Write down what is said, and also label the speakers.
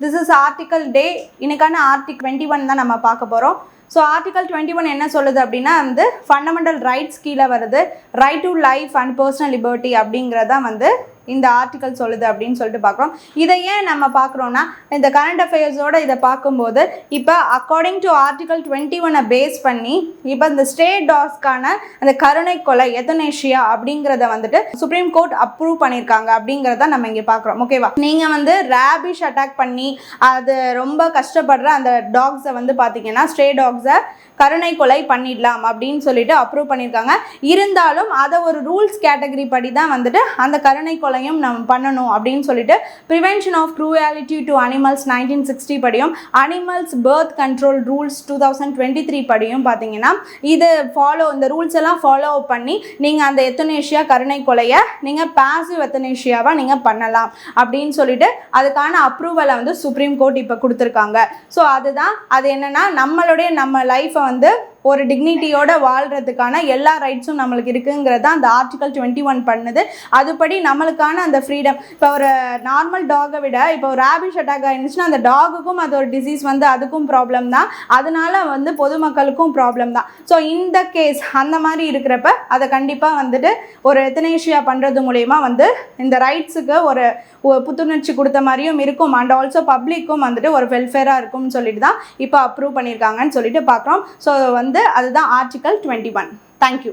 Speaker 1: This is article day. இன்னைக்கான article 21 தான் நம்ம பார்க்க போறோம். So article 21 என்ன சொல்லுது அப்படின்னா வந்து fundamental rights கீழ வருது, right to life and personal liberty அப்படிங்கறத வந்து இந்த ஆர்டிகல் சொல்லுது அப்படின்னு சொல்லிட்டு பார்க்குறோம். இதை ஏன் நம்ம பார்க்குறோன்னா இந்த கரண்ட் அஃபேர்ஸோடு இதை பார்க்கும்போது இப்போ அக்கார்டிங் டு ஆர்டிகல் 21 பேஸ் பண்ணி இப்போ இந்த ஸ்டேட் டாக்ஸ்க்கான அந்த கருணை கொலை எத்தனேஷியா அப்படிங்கிறத வந்துட்டு சுப்ரீம் கோர்ட் அப்ரூவ் பண்ணியிருக்காங்க அப்படிங்கிறத நம்ம இங்கே பார்க்குறோம். ஓகேவா, நீங்கள் வந்து ரேபிஷ் அட்டாக் பண்ணி அது ரொம்ப கஷ்டப்படுற அந்த டாக்ஸை வந்து பார்த்தீங்கன்னா ஸ்டே டாக்ஸை கருணை கொலை பண்ணிடலாம் அப்படின்னு சொல்லிட்டு அப்ரூவ் பண்ணியிருக்காங்க. இருந்தாலும் அதை ஒரு ரூல்ஸ் கேட்டகரி படி தான் வந்துட்டு அந்த கருணை கொலையும் நம்ம பண்ணணும் அப்படின்னு சொல்லிட்டு prevention of cruelty to animals 1960 படியும் அனிமல்ஸ் பர்த் கண்ட்ரோல் ரூல்ஸ் 2023 படியும் பார்த்தீங்கன்னா இது இந்த ரூல்ஸ் எல்லாம் ஃபாலோ பண்ணி நீங்கள் அந்த எத்தனேஷியா கருணை கொலையை நீங்கள் பாசிவ் எத்தனேஷியாவாக நீங்கள் பண்ணலாம் அப்படின்னு சொல்லிட்டு அதுக்கான அப்ரூவலை வந்து சுப்ரீம் கோர்ட் இப்போ கொடுத்துருக்காங்க. ஸோ அது என்னன்னா நம்ம லைஃப்பை வந்து ஒரு டிக்னிட்டியோட வாழ்கிறதுக்கான எல்லா ரைட்ஸும் நம்மளுக்கு இருக்குங்கிறத அந்த ஆர்டிகல் 21 பண்ணுது. அதுபடி நம்மளுக்கான அந்த ஃப்ரீடம், இப்போ ஒரு நார்மல் டாகை விட இப்போ ஒரு ரேபிஷ் அட்டாக் ஆயிருந்துச்சுன்னா அந்த டாகுக்கும் அது ஒரு டிசீஸ் வந்து அதுக்கும் ப்ராப்ளம் தான், அதனால வந்து பொதுமக்களுக்கும் ப்ராப்ளம் தான். ஸோ இந்த கேஸ் அந்த மாதிரி இருக்கிறப்ப அதை கண்டிப்பாக வந்துட்டு ஒரு எத்தனேஷியா பண்ணுறது மூலயமா வந்து இந்த ரைட்ஸுக்கு ஒரு புத்துணர்ச்சி கொடுத்த மாதிரியும் இருக்கும் அண்ட் ஆல்சோ பப்ளிக்கும் வந்துட்டு ஒரு வெல்ஃபேராக இருக்கும்னு சொல்லிட்டு தான் இப்போ அப்ரூவ் பண்ணியிருக்காங்கன்னு சொல்லிட்டு பார்க்குறோம். ஸோ வந்து அதுதான் ஆர்டிகல் 21. தேங்க்யூ.